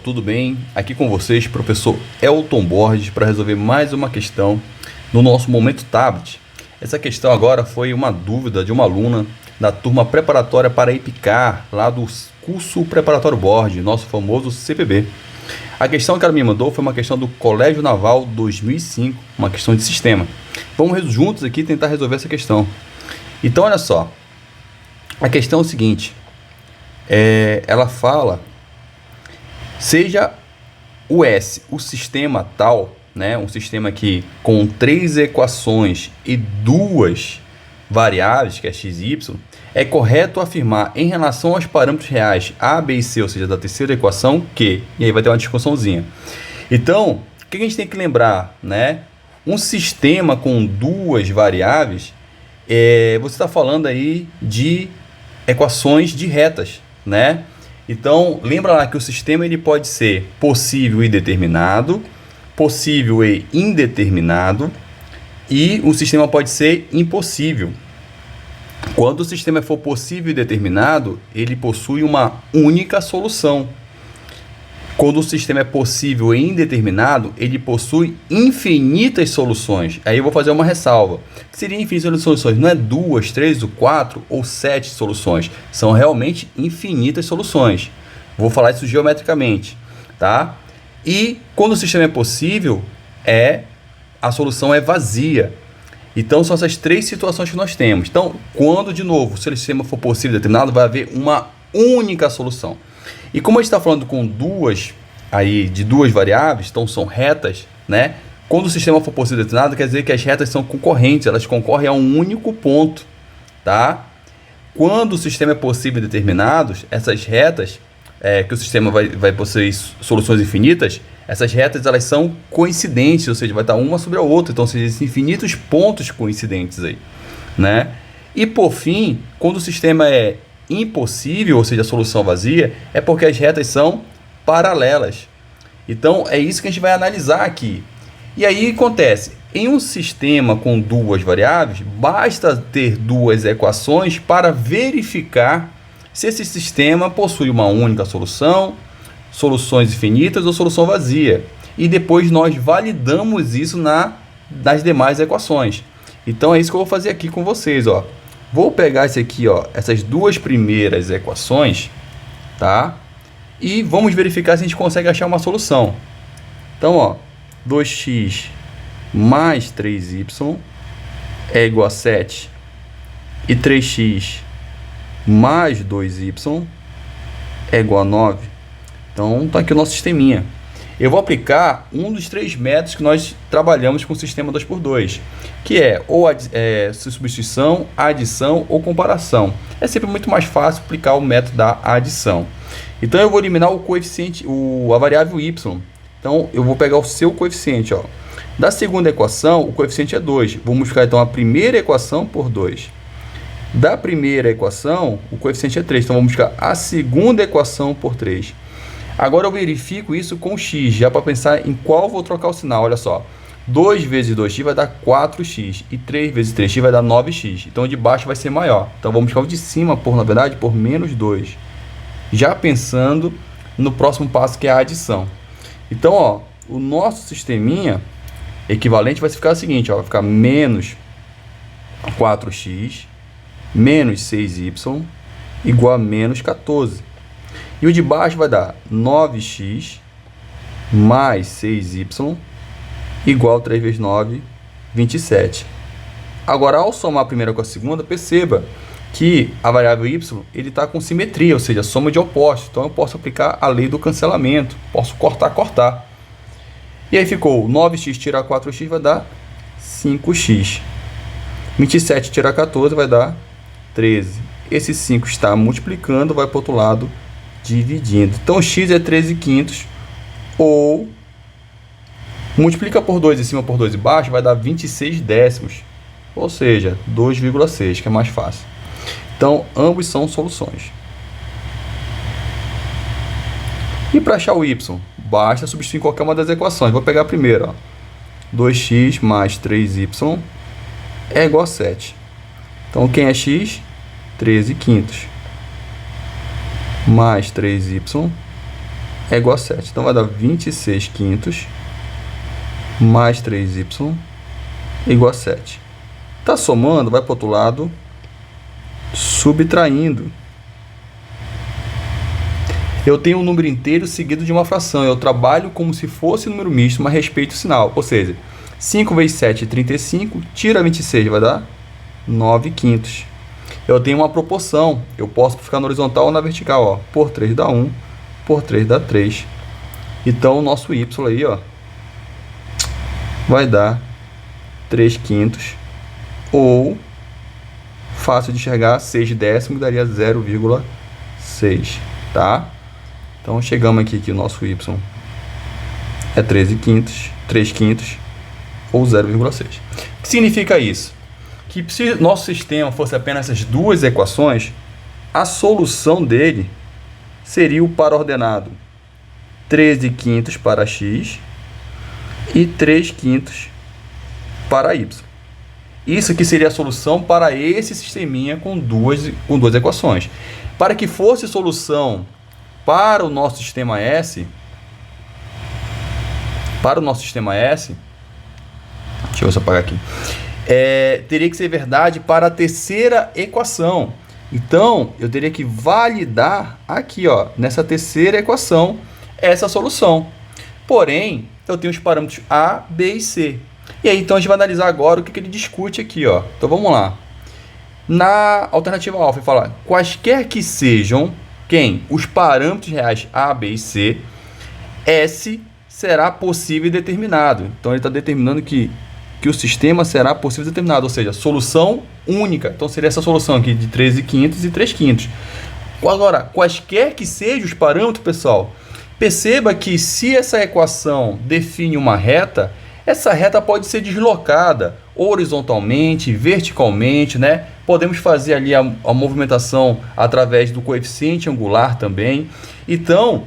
tudo bem? Aqui com vocês, professor Elton Borges, para resolver mais uma questão no nosso Momento Tablet. Essa questão agora foi uma dúvida de uma aluna da turma preparatória para IPCAR, lá do curso preparatório Borges, nosso famoso CPB. A questão que ela me mandou foi uma questão do Colégio Naval 2005, uma questão de sistema. Vamos juntos aqui tentar resolver essa questão. Então, olha só, a questão é o seguinte, ela fala... Seja o S, o sistema tal, né, um sistema que com 3 equações e 2 variáveis, que é x e y, é correto afirmar em relação aos parâmetros reais A, B e C, ou seja, da terceira equação, que, e aí vai ter uma discussãozinha. Então, o que a gente tem que lembrar, né? Um sistema com 2 variáveis, você está falando aí de equações de retas, né? Então, lembra lá que o sistema ele pode ser possível e determinado, possível e indeterminado, e o sistema pode ser impossível. Quando o sistema for possível e determinado, ele possui uma única solução. Quando o sistema é possível e indeterminado, ele possui infinitas soluções. Aí eu vou fazer uma ressalva. O que seria infinitas soluções? Não é 2, 3, 4 ou 7 soluções. São realmente infinitas soluções. Vou falar isso geometricamente, tá? E quando o sistema é possível, a solução é vazia. Então são essas 3 situações que nós temos. Então, quando, de novo, se o sistema for possível e determinado, vai haver uma única solução. E como a gente está falando com de duas variáveis, então são retas, né? Quando o sistema for possível e determinado, quer dizer que as retas são concorrentes, elas concorrem a um único ponto, tá? Quando o sistema é possível e determinado, essas retas, que o sistema vai possuir soluções infinitas, essas retas elas são coincidentes, ou seja, vai estar uma sobre a outra, então são infinitos pontos coincidentes aí, né? E por fim, quando o sistema é impossível, ou seja, a solução vazia, é porque as retas são paralelas. Então é isso que a gente vai analisar aqui. E aí acontece, em um sistema com 2 variáveis, basta ter 2 equações para verificar se esse sistema possui uma única solução, soluções infinitas ou solução vazia. E depois nós validamos isso nas demais equações. Então é isso que eu vou fazer aqui com vocês, ó. Vou pegar esse aqui, ó, essas 2 primeiras equações, tá? E vamos verificar se a gente consegue achar uma solução. Então, ó, 2x mais 3y é igual a 7 e 3x mais 2y é igual a 9. Então, tá aqui o nosso sisteminha. Eu vou aplicar um dos 3 métodos que nós trabalhamos com o sistema 2x2, que é ou substituição, adição ou comparação. É sempre muito mais fácil aplicar o método da adição. Então eu vou eliminar o coeficiente, a variável y. Então eu vou pegar o seu coeficiente, ó. Da segunda equação, o coeficiente é 2. Vou multiplicar então a primeira equação por 2. Da primeira equação, o coeficiente é 3. Então vamos multiplicar a segunda equação por 3. Agora eu verifico isso com x, já para pensar em qual vou trocar o sinal. Olha só, 2 vezes 2x vai dar 4x e 3 vezes 3x vai dar 9x. Então o de baixo vai ser maior. Então vamos buscar o de cima, na verdade, por menos 2. Já pensando no próximo passo, que é a adição. Então, ó, o nosso sisteminha equivalente vai ficar o seguinte, ó, vai ficar menos 4x menos 6y igual a menos 14. E o de baixo vai dar 9x mais 6y igual a 3 vezes 9, 27. Agora, ao somar a primeira com a segunda, perceba que a variável y está com simetria, ou seja, soma de opostos. Então, eu posso aplicar a lei do cancelamento. Posso cortar. E aí ficou 9x tirar 4x vai dar 5x. 27 tirar 14 vai dar 13. Esse 5 está multiplicando, vai para o outro lado, dividindo. Então, x é 13/5, ou multiplica por 2 em cima por 2 embaixo, vai dar 26 décimos. Ou seja, 2,6, que é mais fácil. Então, ambos são soluções. E para achar o y, basta substituir qualquer uma das equações. Vou pegar a primeira, ó. 2x mais 3y é igual a 7. Então, quem é x? 13/5. Mais 3y é igual a 7. Então vai dar 26 quintos mais 3y igual a 7. Tá somando, vai para o outro lado, subtraindo. Eu tenho um número inteiro seguido de uma fração. Eu trabalho como se fosse número misto, mas respeito o sinal. Ou seja, 5 vezes 7 é 35, tira 26, vai dar 9 quintos. Eu tenho uma proporção. Eu posso ficar na horizontal ou na vertical. Ó. Por 3 dá 1, por 3 dá 3. Então, o nosso y aí, ó, vai dar 3 quintos. Ou, fácil de enxergar, 6 décimos daria 0,6. Tá? Então, chegamos aqui que o nosso y é 3 quintos ou 0,6. O que significa isso? Que se nosso sistema fosse apenas essas duas equações, a solução dele seria o par ordenado 13 quintos para x e 3 quintos para y. Isso aqui seria a solução para esse sisteminha com duas equações. Para que fosse solução para o nosso sistema S, deixa eu só apagar aqui, teria que ser verdade para a terceira equação. Então, eu teria que validar aqui, ó, nessa terceira equação, essa solução. Porém, eu tenho os parâmetros A, B e C. E aí, então, a gente vai analisar agora o que ele discute aqui, ó. Então, vamos lá. Na alternativa alfa, ele fala, quaisquer que sejam, os parâmetros reais A, B e C, S será possível e determinado. Então, ele está determinando que o sistema será possível e determinado, ou seja, solução única. Então, seria essa solução aqui de 13 quintos e 3 quintos. Agora, quaisquer que sejam os parâmetros, pessoal, perceba que se essa equação define uma reta, essa reta pode ser deslocada horizontalmente, verticalmente, né? Podemos fazer ali a movimentação através do coeficiente angular também. Então,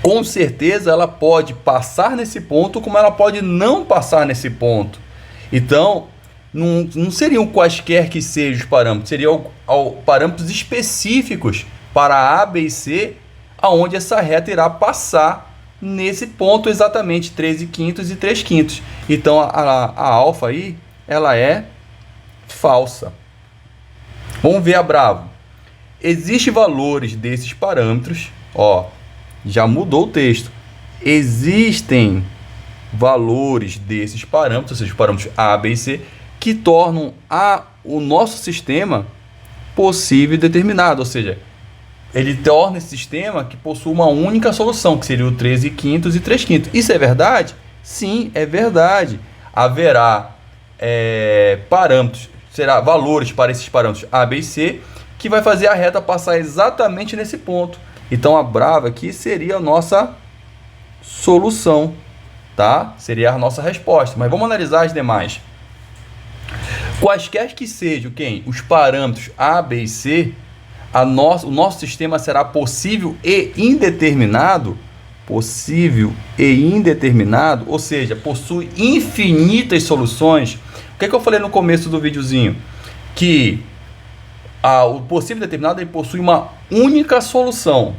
com certeza ela pode passar nesse ponto, como ela pode não passar nesse ponto. Então, não seriam quaisquer que sejam os parâmetros, seriam parâmetros específicos para A, B e C, aonde essa reta irá passar nesse ponto exatamente, 13 quintos e 3 quintos. Então, a alfa aí, ela é falsa. Vamos ver a Bravo. Existem valores desses parâmetros, ó, já mudou o texto. Existem valores desses parâmetros, ou seja, os parâmetros A, B e C, que tornam o nosso sistema possível e determinado, ou seja, ele torna esse sistema que possui uma única solução, que seria o 13 quintos e 3 quintos. Isso é verdade? Sim, é verdade. Haverá valores para esses parâmetros A, B e C, que vai fazer a reta passar exatamente nesse ponto. Então, a Brava aqui seria a nossa solução, tá? Seria a nossa resposta. Mas vamos analisar as demais. Quaisquer que sejam os parâmetros A, B e C, o nosso sistema será possível e indeterminado. Possível e indeterminado, ou seja, possui infinitas soluções. O que eu falei no começo do videozinho? Que o possível e determinado ele possui uma única solução.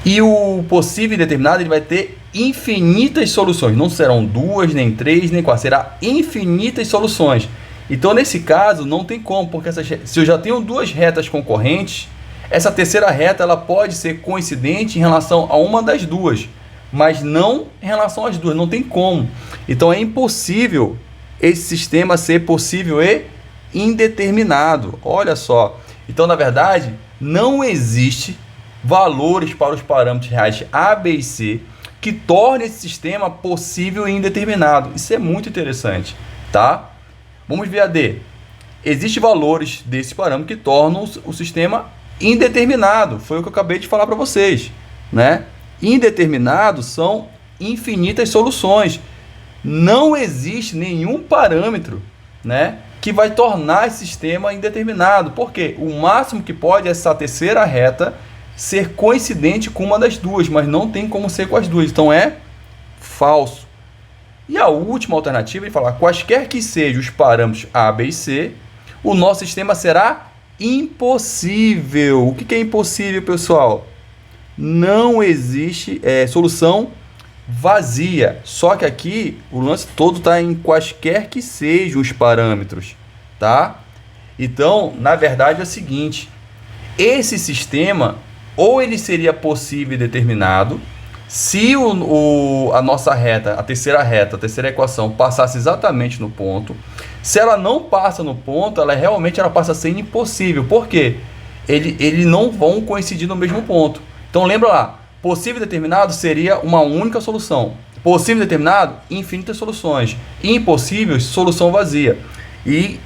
E o possível e determinado ele vai ter infinitas soluções. Não serão 2, nem 3, nem 4. Será infinitas soluções. Então, nesse caso, não tem como, porque se eu já tenho duas retas concorrentes, essa terceira reta ela pode ser coincidente em relação a uma das duas, mas não em relação às duas, não tem como. Então, é impossível esse sistema ser possível e indeterminado. Olha só. Então, na verdade, não existe valores para os parâmetros reais A, B e C que tornem esse sistema possível e indeterminado. Isso é muito interessante, tá? Vamos ver a D. Existem valores desse parâmetro que tornam o sistema indeterminado. Foi o que eu acabei de falar para vocês, né? Indeterminado são infinitas soluções. Não existe nenhum parâmetro, né, que vai tornar esse sistema indeterminado. Porque o máximo que pode é essa terceira reta ser coincidente com uma das duas, mas não tem como ser com as duas. Então é falso. E a última alternativa, ele fala, quaisquer que sejam os parâmetros A, B e C, o nosso sistema será impossível. O que é impossível, pessoal? não existe solução vazia. Só que aqui o lance todo está em quaisquer que sejam os parâmetros, tá? Então, na verdade é o seguinte, esse sistema ou ele seria possível e determinado se a nossa reta, a terceira equação passasse exatamente no ponto. Se ela não passa no ponto, ela passa a ser impossível. Por quê? Eles não vão coincidir no mesmo ponto. Então lembra lá, possível e determinado seria uma única solução. Possível e determinado, infinitas soluções. Impossível, solução vazia. E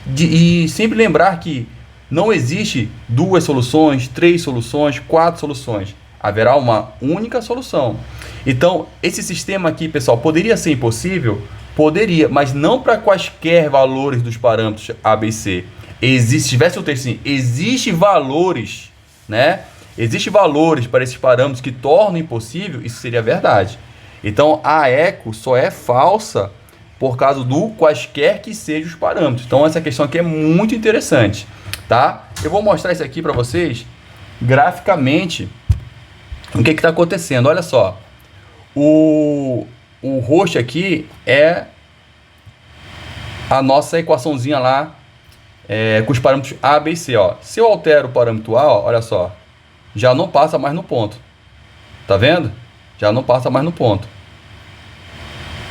sempre lembrar que não existe 2 soluções, 3 soluções, 4 soluções. Haverá uma única solução. Então, esse sistema aqui, pessoal, poderia ser impossível? Poderia, mas não para quaisquer valores dos parâmetros A, B e C. Se tivesse o texto assim, existem valores, né? Existem valores para esses parâmetros que tornam impossível, isso seria verdade. Então, a eco só é falsa por causa do quaisquer que sejam os parâmetros. Então, essa questão aqui é muito interessante, tá? Eu vou mostrar isso aqui para vocês graficamente. O que está acontecendo? Olha só. O roxo aqui é a nossa equaçãozinha lá com os parâmetros A, B e C. Ó. Se eu altero o parâmetro A, ó, olha só, já não passa mais no ponto. Tá vendo? Já não passa mais no ponto.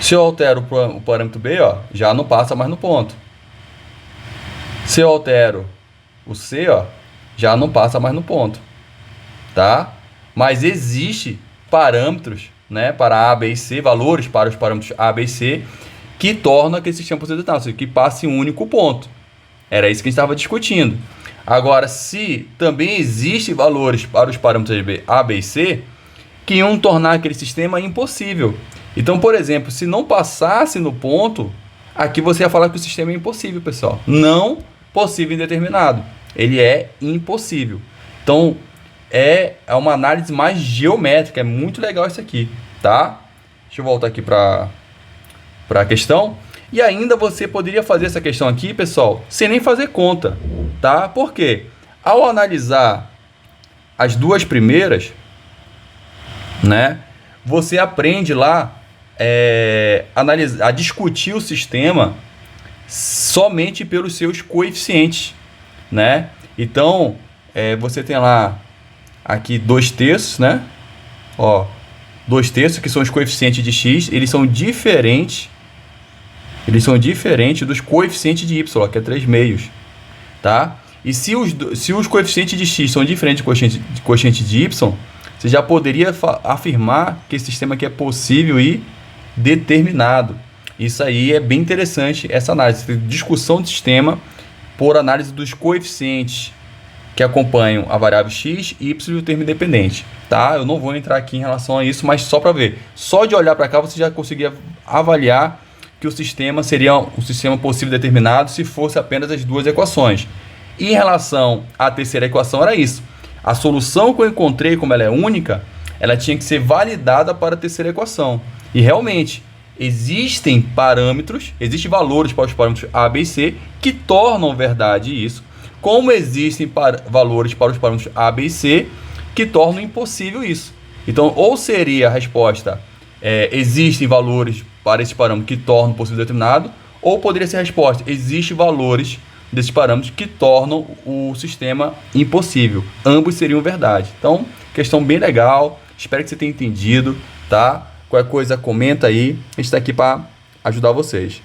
Se eu altero o parâmetro B, ó, já não passa mais no ponto. Se eu altero o C, ó, já não passa mais no ponto. Tá? Mas existe parâmetros, né, para A, B e C, valores para os parâmetros A, B e C, que tornam aquele sistema possível determinado, ou seja, que passe em um único ponto. Era isso que a gente estava discutindo. Agora, se também existem valores para os parâmetros A, B e C, que iam tornar aquele sistema impossível. Então, por exemplo, se não passasse no ponto, aqui você ia falar que o sistema é impossível, pessoal. Não possível indeterminado. Ele é impossível. Então, é uma análise mais geométrica. É muito legal isso aqui, tá? Deixa eu voltar aqui para a questão. E ainda você poderia fazer essa questão aqui, pessoal, sem nem fazer conta, tá? Por quê? Ao analisar as duas primeiras, né, você aprende lá a discutir o sistema somente pelos seus coeficientes, né? Então, você tem lá aqui 2/3, né? Ó, 2/3 que são os coeficientes de x, eles são diferentes dos coeficientes de y, que é 3/2, tá? E se os coeficientes de x são diferentes do coeficiente de y, você já poderia afirmar que esse sistema aqui é possível e determinado. Isso aí é bem interessante, essa análise, discussão de sistema por análise dos coeficientes que acompanham a variável x, y e o termo independente, tá? Eu não vou entrar aqui em relação a isso, mas só para ver. Só de olhar para cá você já conseguia avaliar que o sistema seria um sistema possível e determinado se fosse apenas as duas equações. E em relação à terceira equação era isso. A solução que eu encontrei, como ela é única, ela tinha que ser validada para a terceira equação. E realmente, existem valores para os parâmetros A, B e C que tornam verdade isso, como existem valores para os parâmetros A, B e C que tornam impossível isso. Então, ou seria a resposta, existem valores para esse parâmetro que tornam possível determinado, ou poderia ser a resposta, existem valores desses parâmetros que tornam o sistema impossível. Ambos seriam verdade. Então, questão bem legal, espero que você tenha entendido, tá? Qualquer coisa, comenta aí, a gente está aqui para ajudar vocês.